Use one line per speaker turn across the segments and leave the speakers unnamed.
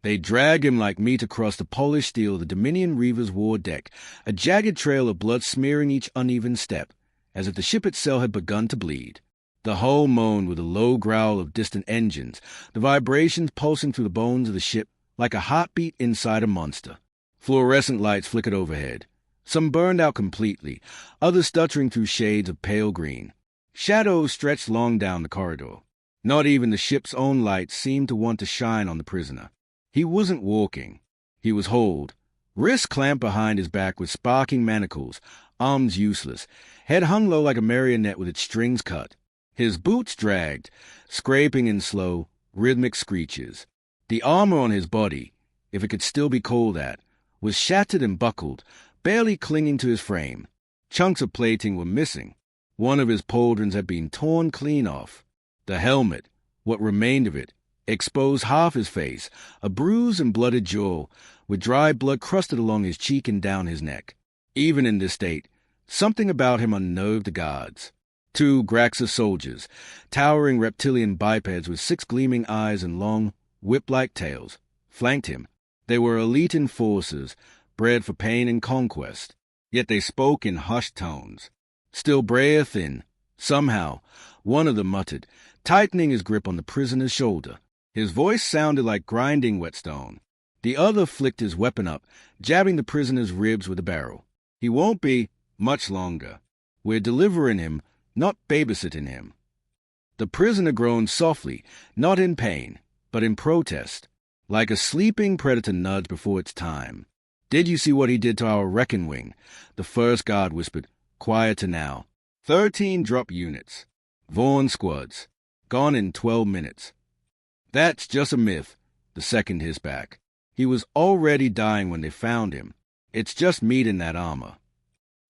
They drag him like meat across the polished steel of the Dominion Reaver's war deck, a jagged trail of blood smearing each uneven step, as if the ship itself had begun to bleed. The hull moaned with a low growl of distant engines, the vibrations pulsing through the bones of the ship like a heartbeat inside a monster. Fluorescent lights flickered overhead. Some burned out completely, others stuttering through shades of pale green. Shadows stretched long down the corridor. Not even the ship's own lights seemed to want to shine on the prisoner. He wasn't walking. He was holed, wrists clamped behind his back with sparking manacles, arms useless, head hung low like a marionette with its strings cut. His boots dragged, scraping in slow, rhythmic screeches. The armor on his body, if it could still be called that, was shattered and buckled, barely clinging to his frame. Chunks of plating were missing. One of his pauldrons had been torn clean off. The helmet, what remained of it, exposed half his face, a bruised and blooded jaw, with dry blood crusted along his cheek and down his neck. Even in this state, something about him unnerved the guards. 2 Graxa soldiers, towering reptilian bipeds with 6 gleaming eyes and long, whip-like tails, flanked him. They were elite enforcers, bred for pain and conquest, yet they spoke in hushed tones. Still brayer thin, somehow, one of them muttered, tightening his grip on the prisoner's shoulder. His voice sounded like grinding whetstone. The other flicked his weapon up, jabbing the prisoner's ribs with the barrel. He won't be much longer. We're delivering him, not babysitting him. The prisoner groaned softly, not in pain, but in protest, like a sleeping predator nudged before its time. Did you see what he did to our wrecking wing? The first guard whispered, quieter now. 13 drop units. Vaughn squads. Gone in 12 minutes. That's just a myth, the second hissed back. He was already dying when they found him. It's just meat in that armor.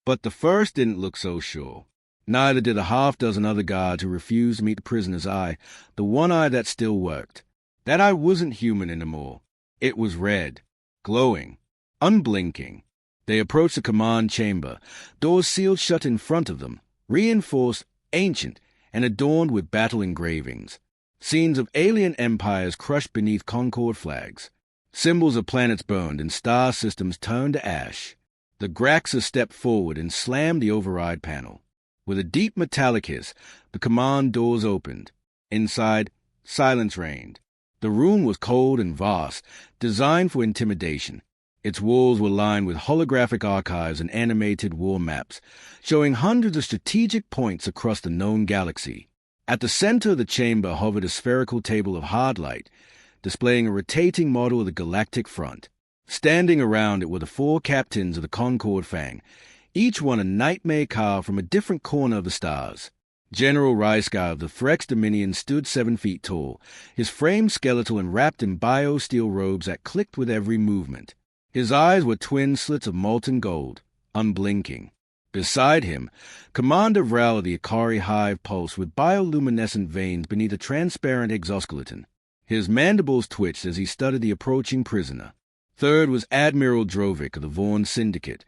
But the first didn't look so sure. Neither did a half-dozen other guards who refused to meet the prisoner's eye, the one eye that still worked. That eye wasn't human anymore. It was red, glowing, unblinking. They approached the command chamber, doors sealed shut in front of them, reinforced, ancient, and adorned with battle engravings. Scenes of alien empires crushed beneath Concord flags. Symbols of planets burned and star systems turned to ash. The Graxa stepped forward and slammed the override panel. With a deep metallic hiss, the command doors opened. Inside, silence reigned. The room was cold and vast, designed for intimidation. Its walls were lined with holographic archives and animated war maps, showing hundreds of strategic points across the known galaxy. At the center of the chamber hovered a spherical table of hard light, displaying a rotating model of the galactic front. Standing around it were the 4 captains of the Concord Fang, each one a nightmare carved from a different corner of the stars. General Ryscar of the Threx Dominion stood 7 feet tall, his frame skeletal and wrapped in bio-steel robes that clicked with every movement. His eyes were twin slits of molten gold, unblinking. Beside him, Commander Vrel of the Ikari Hive pulsed with bioluminescent veins beneath a transparent exoskeleton. His mandibles twitched as he studied the approaching prisoner. Third was Admiral Drovic of the Vaughn Syndicate,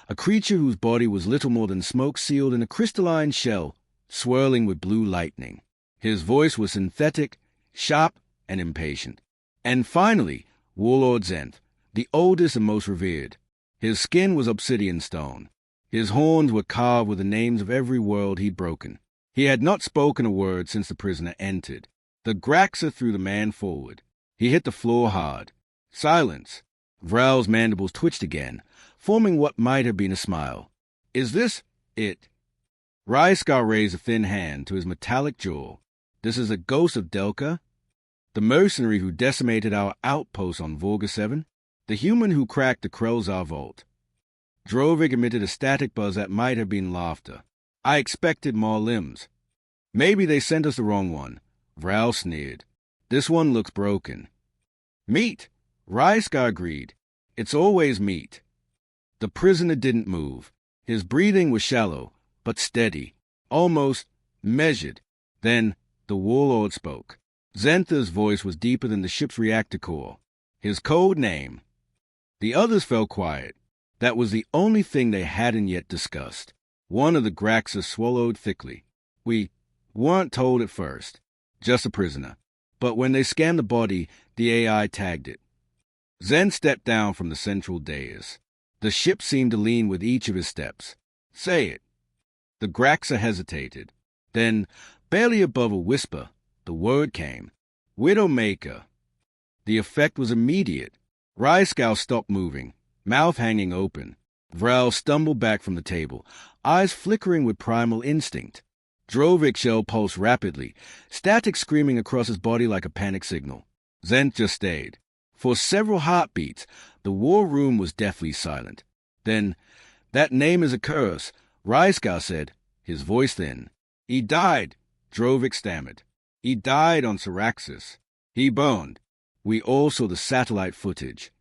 a creature whose body was little more than smoke sealed in a crystalline shell, swirling with blue lightning. His voice was synthetic, sharp, and impatient. And finally, Warlord Zenth, the oldest and most revered. His skin was obsidian stone. His horns were carved with the names of every world he'd broken. He had not spoken a word since the prisoner entered. The Graxa threw the man forward. He hit the floor hard. Silence. Vral's mandibles twitched again, forming what might have been a smile. Is this it? Ryscar raised a thin hand to his metallic jaw. This is a ghost of Delka? The mercenary who decimated our outpost on Vorga 7? The human who cracked the Krelzar vault? Drovic emitted a static buzz that might have been laughter. I expected more limbs. Maybe they sent us the wrong one. Vral sneered. This one looks broken. Meat, Ryscar agreed. It's always meat. The prisoner didn't move. His breathing was shallow, but steady, almost measured. Then the warlord spoke. Zentha's voice was deeper than the ship's reactor core. His code name. The others fell quiet. That was the only thing they hadn't yet discussed. One of the Graxas swallowed thickly. We weren't told at first. Just a prisoner. But when they scanned the body, the AI tagged it. Zen stepped down from the central dais. The ship seemed to lean with each of his steps. "Say it." The Graxa hesitated. Then, barely above a whisper, the word came. "Widowmaker." The effect was immediate. Ryscow stopped moving, mouth hanging open. Vral stumbled back from the table, eyes flickering with primal instinct. Drovik's shell pulsed rapidly, static screaming across his body like a panic signal. Zent just stayed. For several heartbeats, the war room was deathly silent. Then, "That name is a curse," Ryscow said, his voice thin. "He died," Drovik stammered. "He died on Syraxis. He burned." We all saw the satellite footage.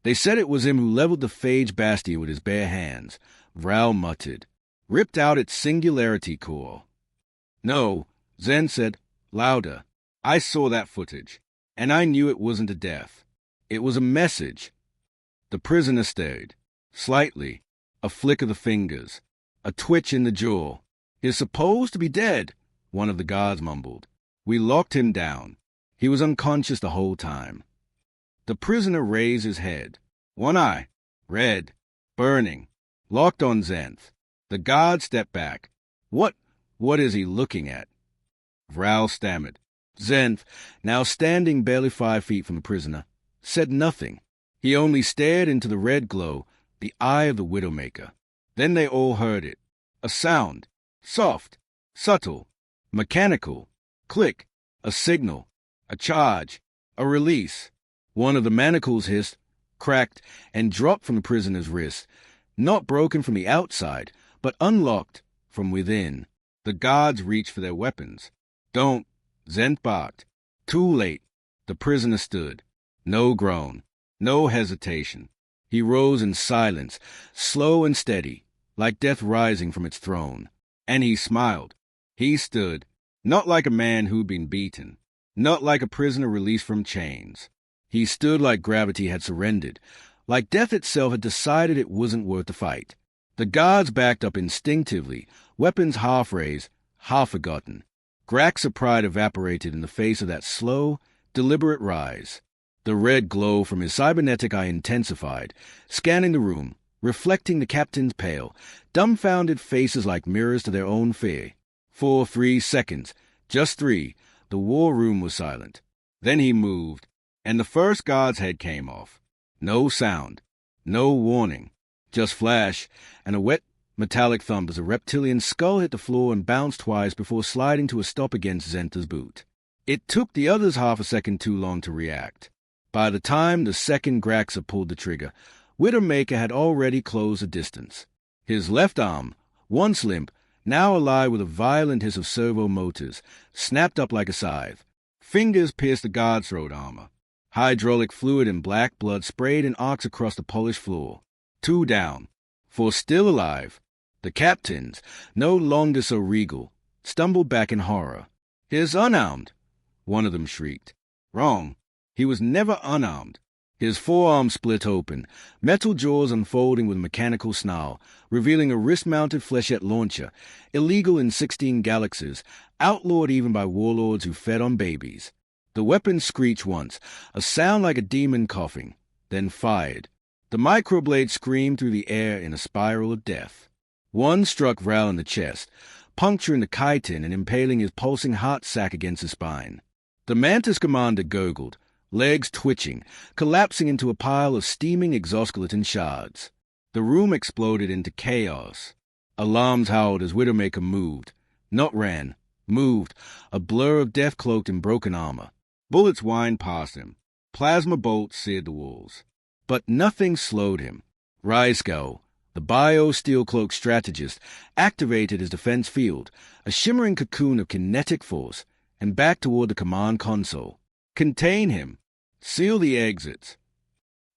"They said it was him who leveled the phage bastion with his bare hands," Vral muttered. "Ripped out its singularity core." "No," Zen said, louder. "I saw that footage, and I knew it wasn't a death. It was a message." The prisoner stared. Slightly. A flick of the fingers. A twitch in the jaw. "He's supposed to be dead," one of the guards mumbled. "We locked him down. He was unconscious the whole time." The prisoner raised his head. One eye, red, burning, locked on Xanth. The guard stepped back. What is he looking at?" Vral stammered. Xanth, now standing barely 5 feet from the prisoner, said nothing. He only stared into the red glow, the eye of the Widowmaker. Then they all heard it. A sound. Soft, subtle, mechanical. Click. A signal. A charge. A release. One of the manacles hissed, cracked, and dropped from the prisoner's wrist, not broken from the outside, but unlocked from within. The guards reached for their weapons. "Don't," Zent barked. Too late. The prisoner stood. No groan. No hesitation. He rose in silence, slow and steady, like death rising from its throne. And he smiled. He stood, not like a man who'd been beaten, not like a prisoner released from chains. He stood like gravity had surrendered, like death itself had decided it wasn't worth the fight. The guards backed up instinctively, weapons half raised, half forgotten. Graxa pride evaporated in the face of that slow, deliberate rise. The red glow from his cybernetic eye intensified, scanning the room, reflecting the captain's pale, dumbfounded faces like mirrors to their own fear. For 3 seconds, just 3, the war room was silent. Then he moved, and the first guard's head came off. No sound, no warning, just flash, and a wet, metallic thump as a reptilian skull hit the floor and bounced twice before sliding to a stop against Zenta's boot. It took the others half a second too long to react. By the time the second Graxa pulled the trigger, Widowmaker had already closed the distance. His left arm, once limp, now alive with a violent hiss of servo motors, snapped up like a scythe. Fingers pierced the guard's throat armor. Hydraulic fluid and black blood sprayed in arcs across the polished floor. 2 down. 4 still alive. The captains, no longer so regal, stumbled back in horror. "He's unarmed," one of them shrieked. Wrong. He was never unarmed. His forearm split open, metal jaws unfolding with mechanical snarl, revealing a wrist-mounted flechette launcher, illegal in 16 galaxies, outlawed even by warlords who fed on babies. The weapon screeched once, a sound like a demon coughing, then fired. The microblade screamed through the air in a spiral of death. One struck Vral in the chest, puncturing the chitin and impaling his pulsing heart sac against his spine. The Mantis commander gurgled, legs twitching, collapsing into a pile of steaming exoskeleton shards. The room exploded into chaos. Alarms howled as Widowmaker moved, not ran, moved, a blur of death cloaked in broken armor. Bullets whined past him. Plasma bolts seared the walls. But nothing slowed him. Ryscow, the bio-steel-cloaked strategist, activated his defense field, a shimmering cocoon of kinetic force, and backed toward the command console. Contain him. Seal the exits.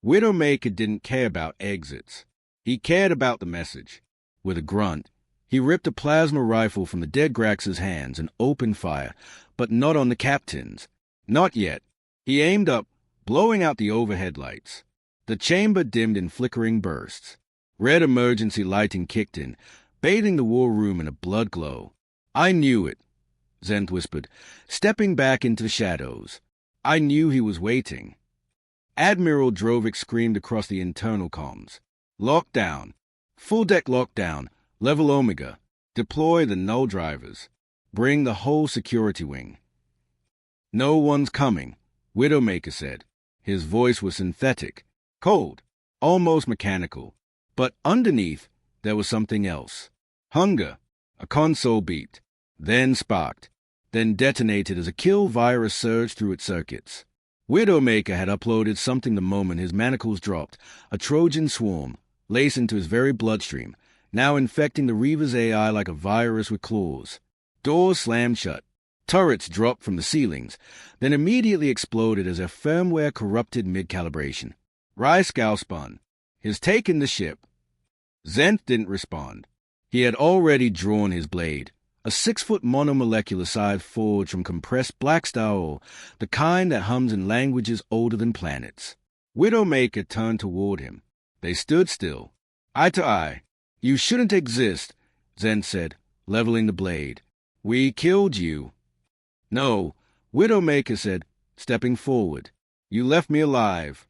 Widowmaker didn't care about exits. He cared about the message. With a grunt, he ripped a plasma rifle from the dead Grax's hands and opened fire, but not on the captains. Not yet. He aimed up, blowing out the overhead lights. The chamber dimmed in flickering bursts. Red emergency lighting kicked in, bathing the war room in a blood glow. "I knew it," Zent whispered, stepping back into the shadows. "I knew he was waiting." Admiral Drovik screamed across the internal comms. Lockdown. Full deck lockdown. Level Omega. Deploy the null drivers. Bring the whole security wing. No one's coming, Widowmaker said. His voice was synthetic, cold, almost mechanical. But underneath, there was something else. Hunger. A console beeped, then sparked, then detonated as a kill virus surged through its circuits. Widowmaker had uploaded something the moment his manacles dropped, a Trojan swarm, laced into his very bloodstream, now infecting the Reaver's AI like a virus with claws. Doors slammed shut. Turrets dropped from the ceilings, then immediately exploded as their firmware corrupted mid-calibration. Ryscow spun, his take in the ship. Zenth didn't respond. He had already drawn his blade, a 6-foot monomolecular scythe forged from compressed black star, the kind that hums in languages older than planets. Widowmaker turned toward him. They stood still, eye to eye. You shouldn't exist, Zenth said, leveling the blade. We killed you. No, Widowmaker said, stepping forward. You left me alive.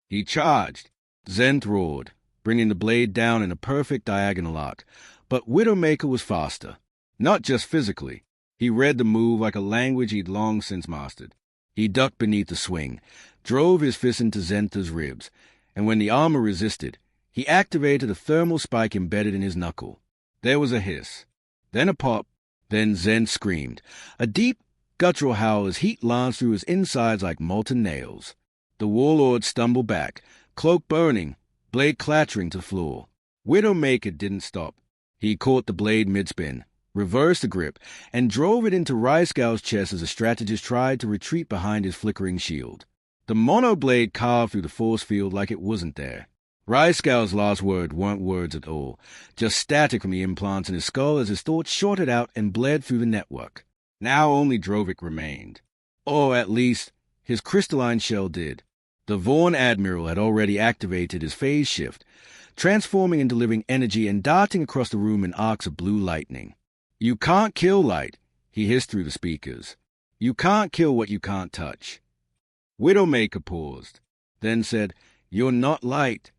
He charged. Zenth roared, bringing the blade down in a perfect diagonal arc. But Widowmaker was faster. Not just physically. He read the move like a language he'd long since mastered. He ducked beneath the swing, drove his fist into Zentha's ribs, and when the armor resisted, he activated a thermal spike embedded in his knuckle. There was a hiss, then a pop, then Zenth screamed, a deep, guttural howl as heat lanced through his insides like molten nails. The warlord stumbled back, cloak burning, blade clattering to the floor. Widowmaker didn't stop. He caught the blade mid-spin, reversed the grip, and drove it into Ryscow's chest as the strategist tried to retreat behind his flickering shield. The monoblade carved through the force field like it wasn't there. Ryscow's last words weren't words at all, just static from the implants in his skull as his thoughts shorted out and bled through the network. Now only Drovik remained. Or at least, his crystalline shell did. The Vaughn Admiral had already activated his phase shift, transforming and delivering energy and darting across the room in arcs of blue lightning. You can't kill light, he hissed through the speakers. You can't kill what you can't touch. Widowmaker paused, then said, You're not light.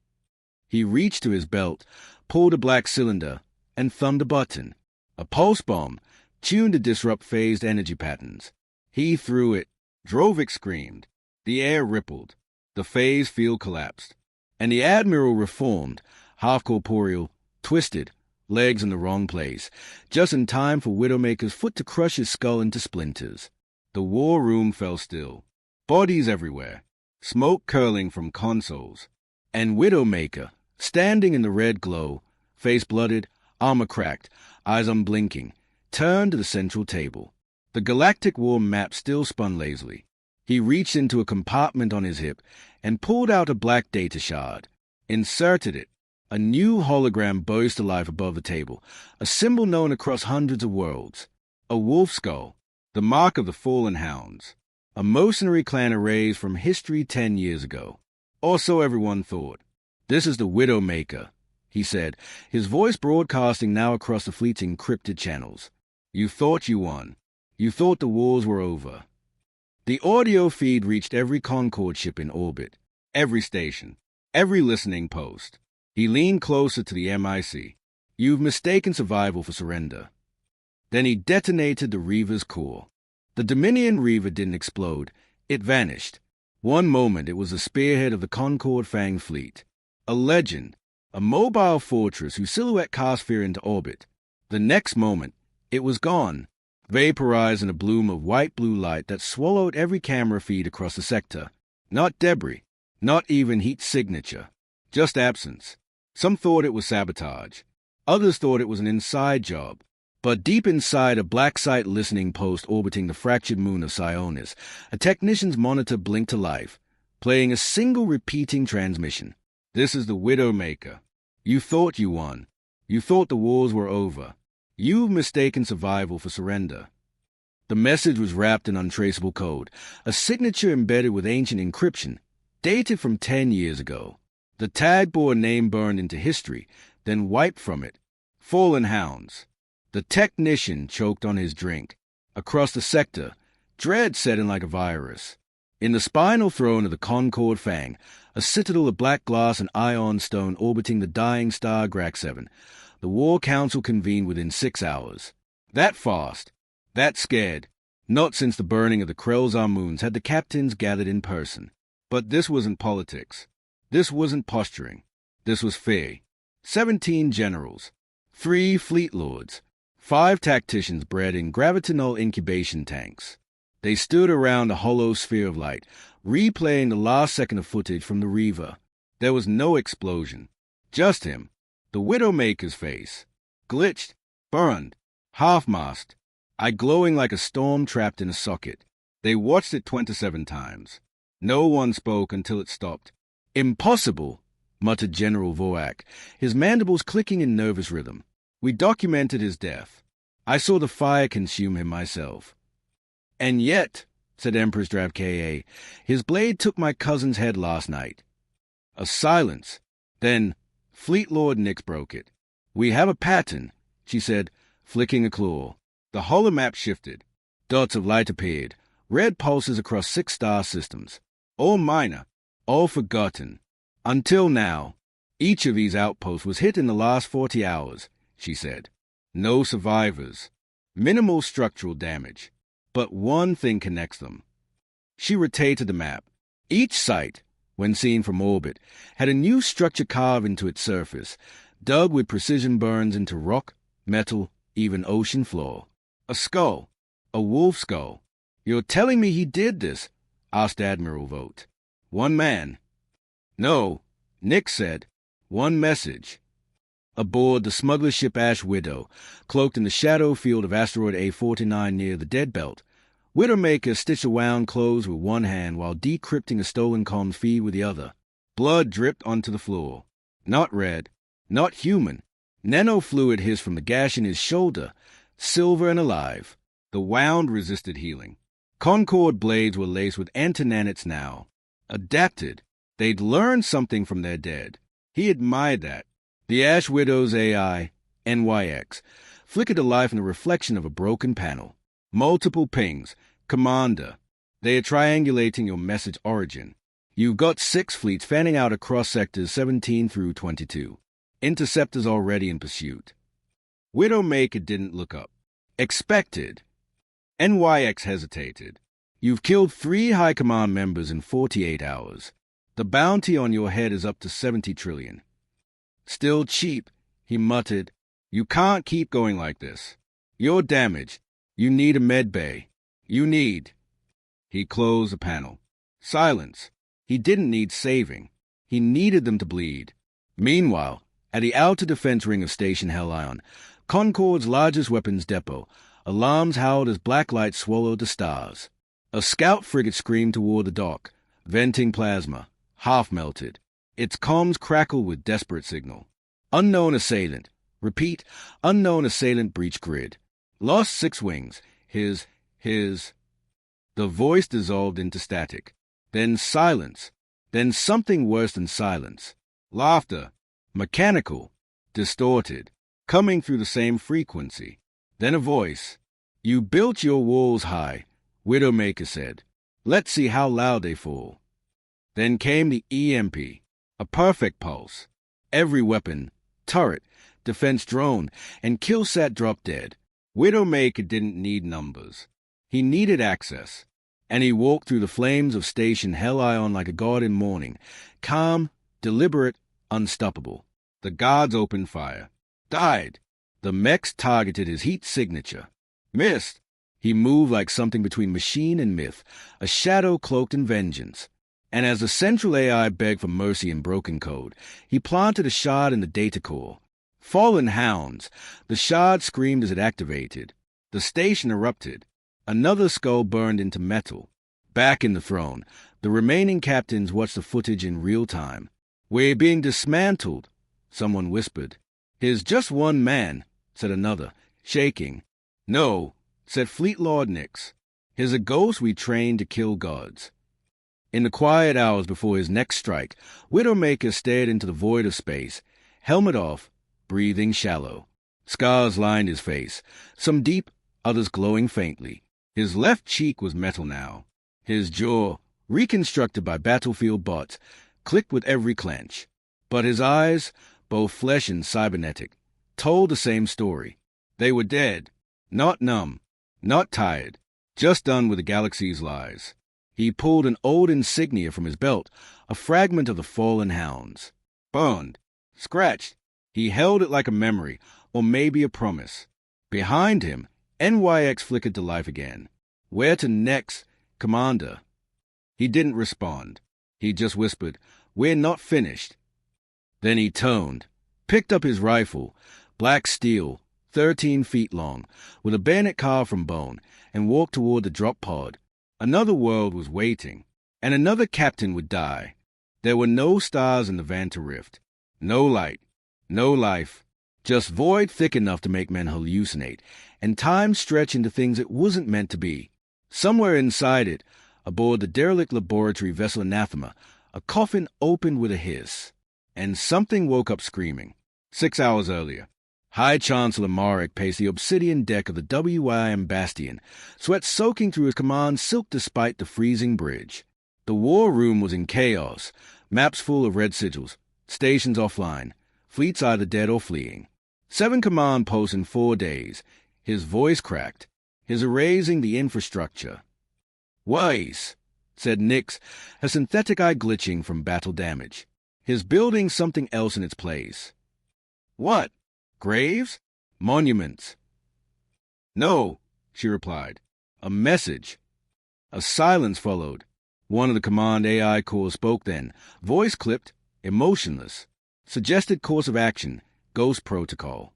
He reached to his belt, pulled a black cylinder, and thumbed a button. A pulse bomb, tuned to disrupt phased energy patterns. He threw it. Drovik screamed. The air rippled. The phase field collapsed. And the Admiral reformed, half-corporeal, twisted, legs in the wrong place, just in time for Widowmaker's foot to crush his skull into splinters. The war room fell still. Bodies everywhere. Smoke curling from consoles. And Widowmaker, standing in the red glow, face blooded, armor cracked, eyes unblinking, turned to the central table. The Galactic War map still spun lazily. He reached into a compartment on his hip and pulled out a black data shard, inserted it. A new hologram burst to life above the table, a symbol known across hundreds of worlds. A wolf skull, the mark of the fallen hounds. A mercenary clan erased from history 10 years ago. Or so everyone thought. This is the Widowmaker, he said, his voice broadcasting now across the fleet's encrypted channels. You thought you won. You thought the wars were over. The audio feed reached every Concorde ship in orbit, every station, every listening post. He leaned closer to the MIC. You've mistaken survival for surrender. Then he detonated the Reaver's core. The Dominion Reaver didn't explode. It vanished. One moment it was the spearhead of the Concorde Fang fleet. A legend, a mobile fortress whose silhouette cast fear into orbit. The next moment, it was gone, vaporized in a bloom of white-blue light that swallowed every camera feed across the sector. Not debris, not even heat signature, just absence. Some thought it was sabotage. Others thought it was an inside job. But deep inside a black site listening post orbiting the fractured moon of Sionis, a technician's monitor blinked to life, playing a single repeating transmission. This is the Widowmaker. You thought you won. You thought the wars were over. You've mistaken survival for surrender. The message was wrapped in untraceable code, a signature embedded with ancient encryption, dated from 10 years ago. The tag bore a name burned into history, then wiped from it. Fallen Hounds. The technician choked on his drink. Across the sector, dread set in like a virus. In the spinal throne of the Concord Fang, a citadel of black glass and ion stone orbiting the dying star Grax-7, the War Council convened within 6 hours. That fast, that scared. Not since the burning of the Krelzar moons had the captains gathered in person. But this wasn't politics. This wasn't posturing. This was fear. 17 generals, 3 fleet lords, 5 tacticians bred in gravitonal incubation tanks. They stood around a hollow sphere of light, replaying the last second of footage from the Reaver. There was no explosion. Just him, the Widowmaker's face, glitched, burned, half-masked, eye glowing like a storm trapped in a socket. They watched it 27 times. No one spoke until it stopped. "Impossible," muttered General Vorak, his mandibles clicking in nervous rhythm. "We documented his death. I saw the fire consume him myself." "And yet," said Empress Drab Ka, "his blade took my cousin's head last night." A silence. Then Fleet Lord Nix broke it. "We have a pattern," she said, flicking a claw. The holomap shifted. Dots of light appeared, red pulses across 6 star systems. All minor, all forgotten. Until now, each of these outposts was hit in the last 40 hours, she said. No survivors. Minimal structural damage. But one thing connects them. She rotated the map. Each site, when seen from orbit, had a new structure carved into its surface, dug with precision burns into rock, metal, even ocean floor. A skull. A wolf skull. "You're telling me he did this?" asked Admiral Vogt. "One man." "No," Nick said. "One message." Aboard the smuggler ship Ash Widow, cloaked in the shadow field of asteroid A49 near the Dead Belt, Widowmaker stitched a wound close with one hand while decrypting a stolen comm feed with the other. Blood dripped onto the floor. Not red, not human. Nanofluid hissed from the gash in his shoulder, silver and alive. The wound resisted healing. Concord blades were laced with antinanites now. Adapted. They'd learned something from their dead. He admired that. The Ash Widow's AI, NYX, flickered to life in the reflection of a broken panel. Multiple pings. "Commander, they are triangulating your message origin. You've got 6 fleets fanning out across sectors 17 through 22. Interceptors already in pursuit." Widowmaker didn't look up. "Expected." NYX hesitated. "You've killed 3 High Command members in 48 hours. The bounty on your head is up to 70 trillion. "Still cheap," he muttered. "You can't keep going like this. You're damaged. You need a med bay. You need—" He closed the panel. Silence. He didn't need saving. He needed them to bleed. Meanwhile, at the outer defense ring of Station Hellion, Concord's largest weapons depot, alarms howled as black light swallowed the stars. A scout frigate screamed toward the dock, venting plasma, half-melted. Its comms crackled with desperate signal. "Unknown assailant. Repeat, unknown assailant breach grid. Lost 6 wings. His... The voice dissolved into static. Then silence. Then something worse than silence. Laughter. Mechanical. Distorted. Coming through the same frequency. Then a voice. "You built your walls high," Widowmaker said. "Let's see how loud they fall." Then came the EMP. A perfect pulse. Every weapon, turret, defense drone, and killsat dropped dead. Widowmaker didn't need numbers. He needed access. And he walked through the flames of Station Hellion like a god in mourning, calm, deliberate, unstoppable. The guards opened fire. Died. The mechs targeted his heat signature. Missed. He moved like something between machine and myth, a shadow cloaked in vengeance. And as the central AI begged for mercy in broken code, he planted a shard in the data core. Fallen hounds. The shard screamed as it activated. The station erupted. Another skull burned into metal. Back in the throne, the remaining captains watched the footage in real time. "We're being dismantled," someone whispered. "Here's just one man," said another, shaking. "No," said Fleet Lord Nix. "Here's a ghost we trained to kill gods." In the quiet hours before his next strike, Widowmaker stared into the void of space, helmet off, breathing shallow. Scars lined his face, some deep, others glowing faintly. His left cheek was metal now. His jaw, reconstructed by battlefield bots, clicked with every clench. But his eyes, both flesh and cybernetic, told the same story. They were dead, not numb, not tired, just done with the galaxy's lies. He pulled an old insignia from his belt, a fragment of the fallen hounds. Burned, scratched. He held it like a memory, or maybe a promise. Behind him, NYX flickered to life again. Where to next, Commander? He didn't respond. He just whispered, "We're not finished." Then he toned, picked up his rifle, black steel, 13 feet long, with a bayonet carved from bone, and walked toward the drop pod. Another world was waiting, and another captain would die. There were no stars in the Vanta Rift, no light, no life, just void thick enough to make men hallucinate, and time stretch into things it wasn't meant to be. Somewhere inside it, aboard the derelict laboratory vessel Anathema, a coffin opened with a hiss, and something woke up screaming. 6 hours earlier, High Chancellor Marek paced the obsidian deck of the WIM Bastion, sweat soaking through his command silk despite the freezing bridge. The war room was in chaos, maps full of red sigils, stations offline, fleets either dead or fleeing. 7 command posts in 4 days. His voice cracked, his erasing the infrastructure. "Wise," said Nix, her synthetic eye glitching from battle damage. His building something else in its place. "What? Graves? Monuments?" "No," she replied. "A message." A silence followed. One of the command AI cores spoke then, voice clipped, emotionless. Suggested course of action, Ghost Protocol.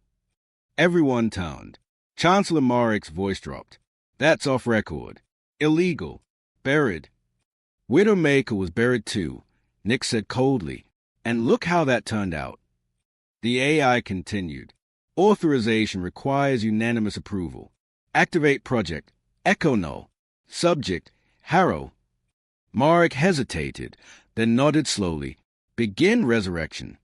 Everyone toned. Chancellor Marek's voice dropped. "That's off record. Illegal. Buried." Widowmaker was buried too, Nick said coldly. And look how that turned out. The AI continued. "Authorization requires unanimous approval. Activate project. Echo null. Subject. Harrow." Marek hesitated, then nodded slowly. "Begin resurrection."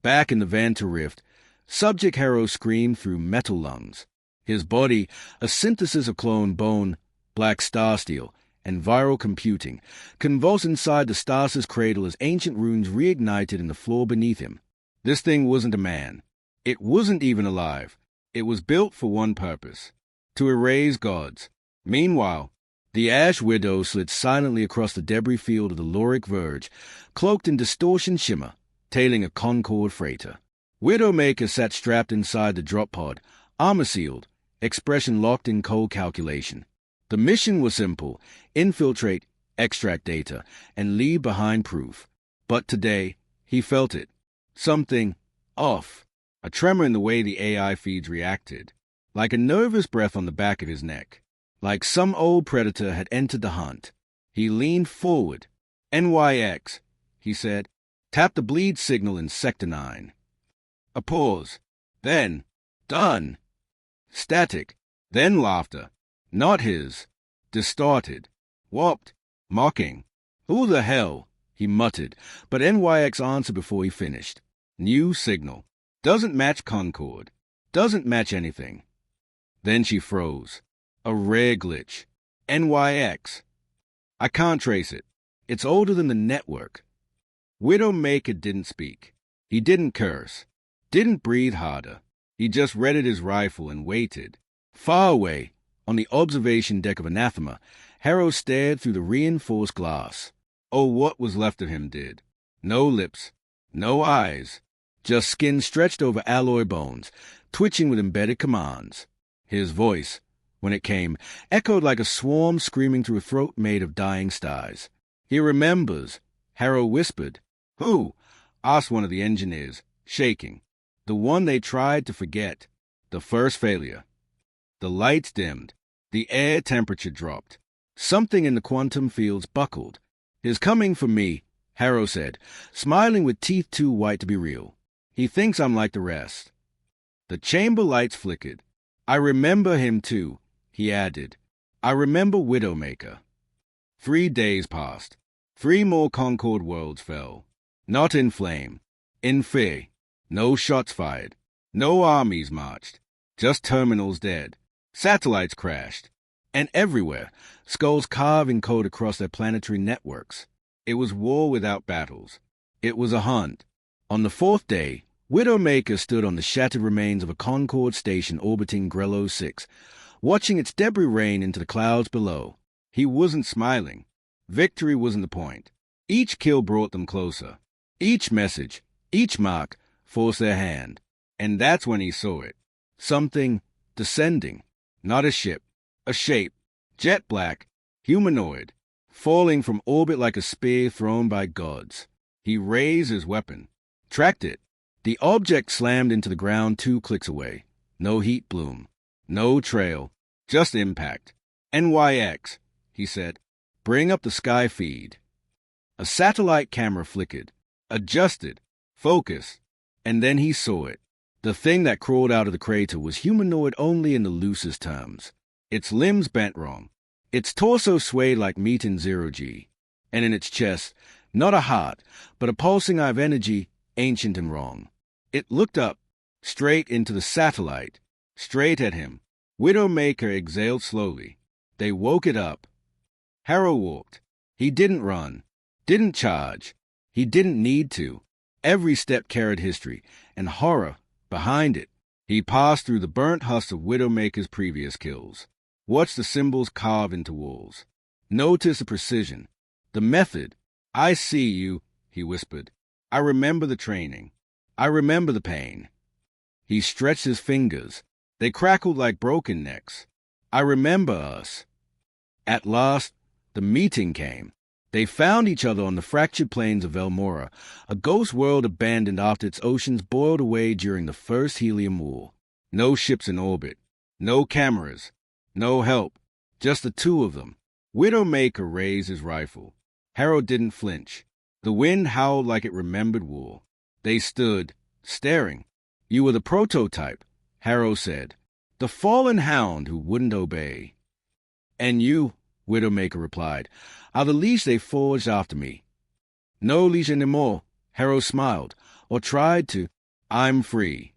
Back in the Vanta Rift, Subject Harrow screamed through metal lungs. His body, a synthesis of clone bone, black star steel, and viral computing, convulsed inside the stasis cradle as ancient runes reignited in the floor beneath him. This thing wasn't a man. It wasn't even alive. It was built for one purpose: to erase gods. Meanwhile, the Ash Widow slid silently across the debris field of the Loric Verge, cloaked in distortion shimmer, tailing a Concorde freighter. Widowmaker sat strapped inside the drop pod, armor-sealed, expression locked in cold calculation. The mission was simple: infiltrate, extract data, and leave behind proof. But today, he felt it. Something off. A tremor in the way the AI feeds reacted. Like a nervous breath on the back of his neck. Like some old predator had entered the hunt. He leaned forward. "NYX," he said. "Tap the bleed signal in Sector 9. A pause. Then, "Done." Static. Then laughter. Not his. Distorted. Warped. Mocking. "Who the hell?" he muttered, but NYX answered before he finished. "New signal. Doesn't match Concorde. Doesn't match anything." Then she froze. A rare glitch. "NYX. I can't trace it. It's older than the network." Widowmaker didn't speak. He didn't curse. Didn't breathe harder. He just readied his rifle and waited. Far away, on the observation deck of Anathema, Harrow stared through the reinforced glass. Oh, what was left of him did. No lips. No eyes. Just skin stretched over alloy bones, twitching with embedded commands. His voice, when it came, echoed like a swarm screaming through a throat made of dying stars. "He remembers," Harrow whispered. "Who?" asked one of the engineers, shaking. "The one they tried to forget. The first failure." The lights dimmed. The air temperature dropped. Something in the quantum fields buckled. "He's coming for me," Harrow said, smiling with teeth too white to be real. "He thinks I'm like the rest." The chamber lights flickered. "I remember him too," he added. "I remember Widowmaker." 3 days passed. 3 more Concorde worlds fell. Not in flame. In fear. No shots fired. No armies marched. Just terminals dead. Satellites crashed. And everywhere, skulls carve in code across their planetary networks. It was war without battles. It was a hunt. On the fourth day, WIDOWMAKER stood on the shattered remains of a Concorde station orbiting Grello 6, watching its debris rain into the clouds below. He wasn't smiling. Victory wasn't the point. Each kill brought them closer. Each message, each mark, forced their hand. And that's when he saw it. Something descending. Not a ship. A shape. Jet black. Humanoid. Falling from orbit like a spear thrown by gods. He raised his weapon. Tracked it. The object slammed into the ground 2 clicks away. No heat bloom. No trail. Just impact. NYX, he said. Bring up the sky feed. A satellite camera flickered. Adjusted. Focused. And then he saw it. The thing that crawled out of the crater was humanoid only in the loosest terms. Its limbs bent wrong. Its torso swayed like meat in zero-G. And in its chest, not a heart, but a pulsing eye of energy, ancient and wrong. It looked up, straight into the satellite, straight at him. WIDOWMAKER exhaled slowly. They woke it up. Harrow walked. He didn't run. Didn't charge. He didn't need to. Every step carried history, and horror behind it. He passed through the burnt husk of WIDOWMAKER's previous kills. Watched the symbols carve into walls. Noticed the precision. The method. I see you, he whispered. I remember the training. I remember the pain. He stretched his fingers. They crackled like broken necks. I remember us. At last, the meeting came. They found each other on the fractured plains of Velmora, a ghost world abandoned after its oceans boiled away during the First Helium War. No ships in orbit. No cameras. No help. Just the 2 of them. WIDOWMAKER raised his rifle. Harrow didn't flinch. The wind howled like it remembered war. They stood, staring. You were the prototype, Harrow said. The fallen hound who wouldn't obey. And you, WIDOWMAKER replied, are the leash they forged after me. No leash anymore, Harrow smiled, or tried to. I'm free.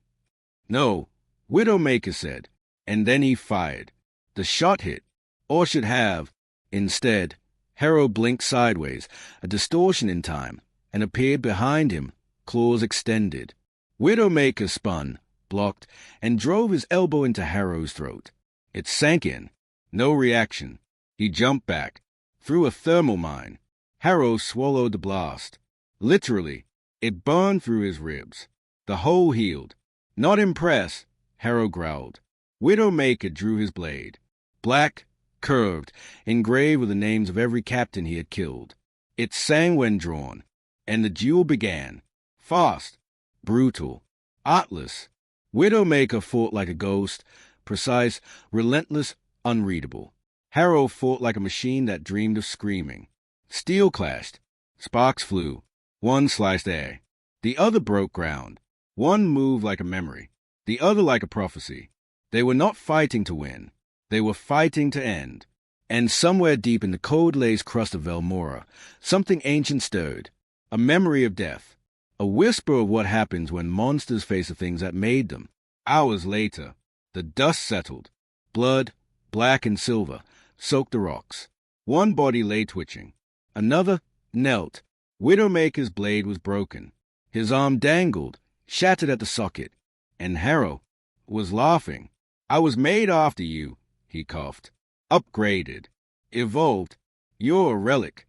No, WIDOWMAKER said, and then he fired. The shot hit, or should have. Instead, Harrow blinked sideways, a distortion in time, and appeared behind him, claws extended. WIDOWMAKER spun, blocked, and drove his elbow into Harrow's throat. It sank in. No reaction. He jumped back, through a thermal mine. Harrow swallowed the blast. Literally, it burned through his ribs. The hole healed. Not impressed, Harrow growled. WIDOWMAKER drew his blade. Black, curved, engraved with the names of every captain he had killed. It sang when drawn, and the duel began. Fast, brutal, artless. WIDOWMAKER fought like a ghost, precise, relentless, unreadable. Harrow fought like a machine that dreamed of screaming. Steel clashed. Sparks flew. One sliced air. The other broke ground. One moved like a memory. The other like a prophecy. They were not fighting to win. They were fighting to end. And somewhere deep in the cold-laced crust of Velmora, something ancient stirred. A memory of death. A whisper of what happens when monsters face the things that made them. Hours later, the dust settled. Blood, black and silver, soaked the rocks. One body lay twitching. Another knelt. WIDOWMAKER's blade was broken. His arm dangled, shattered at the socket. And Harrow was laughing. I was made after you, he coughed. Upgraded. Evolved. You're a relic.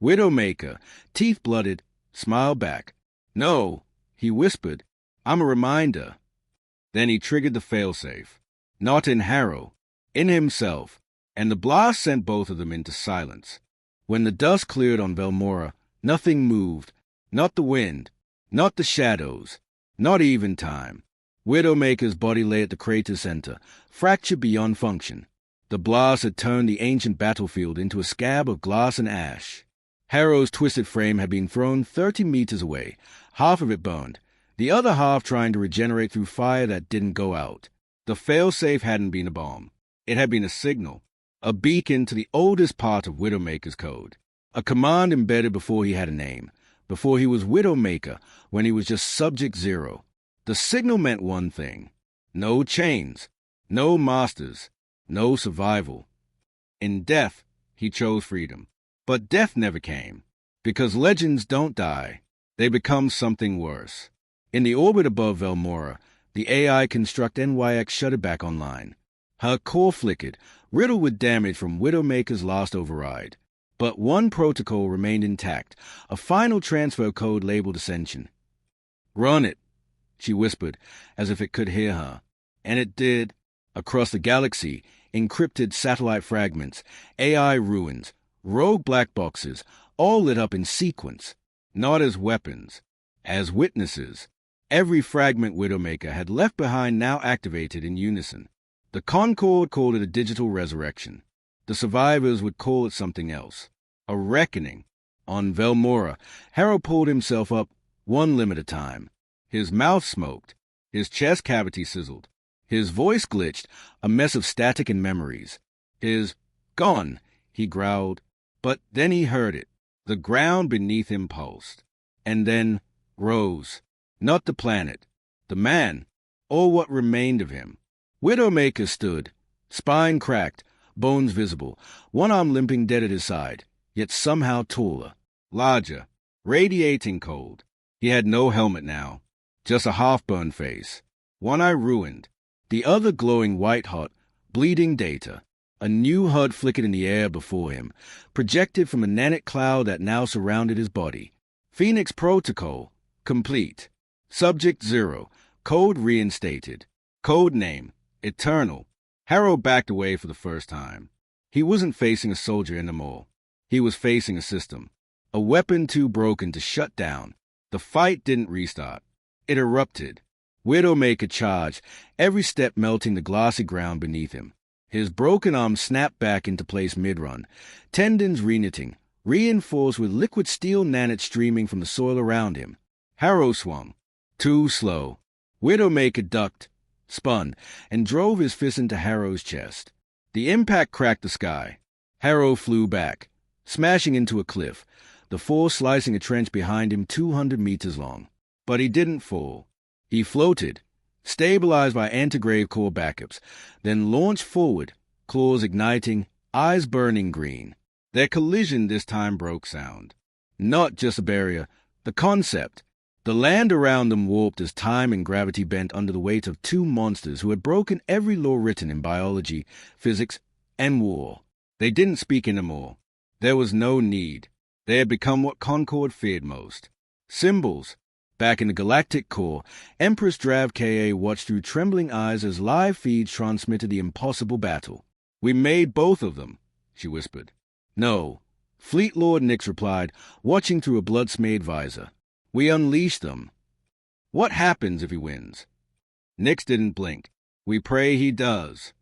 WIDOWMAKER, teeth-blooded, smiled back. No, he whispered. I'm a reminder. Then he triggered the failsafe. Not in Harrow. In himself. And the blast sent both of them into silence. When the dust cleared on Velmora, nothing moved. Not the wind. Not the shadows. Not even time. WIDOWMAKER's body lay at the crater center, fractured beyond function. The blast had turned the ancient battlefield into a scab of glass and ash. Harrow's twisted frame had been thrown 30 meters away, half of it burned, the other half trying to regenerate through fire that didn't go out. The failsafe hadn't been a bomb. It had been a signal, a beacon to the oldest part of WIDOWMAKER's code, a command embedded before he had a name, before he was WIDOWMAKER, when he was just Subject Zero. The signal meant one thing: no chains, no masters, no survival, In death, he chose freedom. But death never came, because legends don't die. They become something worse. In the orbit above Velmora, the AI construct NYX shut it back online. Her core flickered, riddled with damage from WIDOWMAKER's last override. But one protocol remained intact, a final transfer code labeled Ascension. "Run it," she whispered, as if it could hear her. And it did. Across the galaxy, encrypted satellite fragments, AI ruins, rogue black boxes, all lit up in sequence, not as weapons, as witnesses. Every fragment WIDOWMAKER had left behind now activated in unison. The Concord called it a digital resurrection. The survivors would call it something else. A reckoning. On Velmora, Harrow pulled himself up one limb at a time. His mouth smoked. His chest cavity sizzled. His voice glitched, a mess of static and memories. "Gone," he growled. But then he heard it. The ground beneath him pulsed. And then rose. Not the planet. The man. Or what remained of him. WIDOWMAKER stood, spine cracked, bones visible, one arm limping dead at his side, yet somehow taller, larger, radiating cold. He had no helmet now, just a half-burned face, one eye ruined, the other glowing white-hot, bleeding data. A new HUD flickered in the air before him, projected from a nanite cloud that now surrounded his body. Phoenix Protocol, complete. Subject 0, code reinstated. Code name, Eternal. Harrow backed away for the first time. He wasn't facing a soldier anymore. He was facing a system. A weapon too broken to shut down. The fight didn't restart. It erupted. WIDOWMAKER charged, every step melting the glassy ground beneath him. His broken arm snapped back into place mid-run, tendons reknitting, reinforced with liquid steel nanites streaming from the soil around him. Harrow swung. Too slow. WIDOWMAKER ducked, spun, and drove his fist into Harrow's chest. The impact cracked the sky. Harrow flew back, smashing into a cliff, the force slicing a trench behind him 200 meters long. But he didn't fall. He floated, stabilized by anti-grave core backups, then launched forward, claws igniting, eyes burning green. Their collision this time broke sound. Not just a barrier, the concept. The land around them warped as time and gravity bent under the weight of two monsters who had broken every law written in biology, physics, and war. They didn't speak anymore. There was no need. They had become what Concord feared most. Symbols. Back in the galactic core, Empress Drav Ka watched through trembling eyes as live feeds transmitted the impossible battle. "We made both of them," she whispered. "No," Fleet Lord Nix replied, watching through a blood-smeared visor. "We unleash them." "What happens if he wins?" Nix didn't blink. "We pray he does."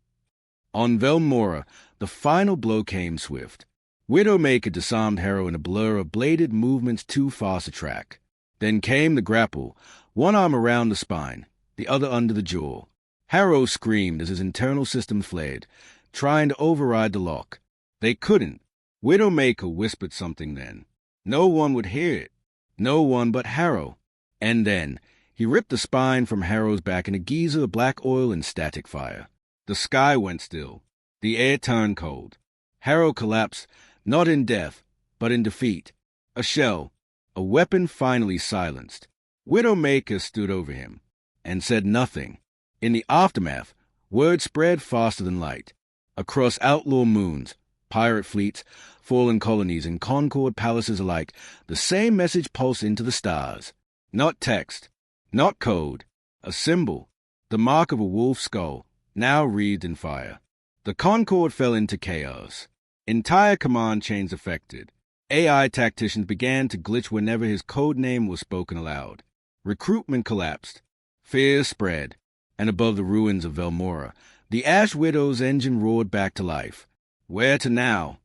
On Velmora, the final blow came swift. WIDOWMAKER disarmed Harrow in a blur of bladed movements too fast to track. Then came the grapple, one arm around the spine, the other under the jaw. Harrow screamed as his internal system flared, trying to override the lock. They couldn't. WIDOWMAKER whispered something then. No one would hear it. No one but Harrow. And then he ripped the spine from Harrow's back in a geyser of black oil and static fire. The sky went still. The air turned cold. Harrow collapsed, not in death, but in defeat. A shell, a weapon finally silenced. WIDOWMAKER stood over him and said nothing. In the aftermath, word spread faster than light. Across outlaw moons, pirate fleets, fallen colonies, and Concord palaces alike, the same message pulsed into the stars. Not text, not code, a symbol, the mark of a wolf's skull, now wreathed in fire. The Concord fell into chaos. Entire command chains affected. AI tacticians began to glitch whenever his code name was spoken aloud. Recruitment collapsed. Fear spread. And above the ruins of Velmora, the Ash Widow's engine roared back to life. Where to now?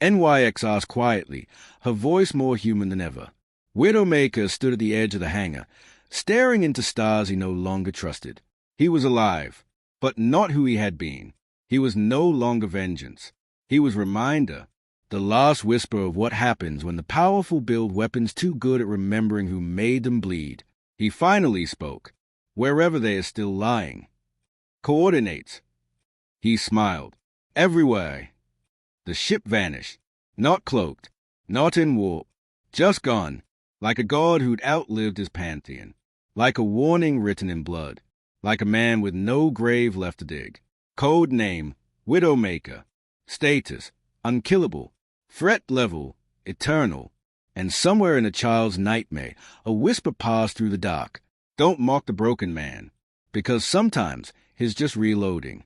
NYX asked quietly, her voice more human than ever. WIDOWMAKER stood at the edge of the hangar, staring into stars he no longer trusted. He was alive, but not who he had been. He was no longer vengeance. He was reminder, the last whisper of what happens when the powerful build weapons too good at remembering who made them bleed. He finally spoke, wherever they are still lying. Coordinates. He smiled. Everywhere. The ship vanished. Not cloaked, not in warp, just gone, like a god who'd outlived his pantheon, like a warning written in blood, like a man with no grave left to dig. Code name, Widowmaker. Status, unkillable. Threat level, eternal. And somewhere in a child's nightmare, a whisper passed through the dark. Don't mock the broken man, because sometimes he's just reloading.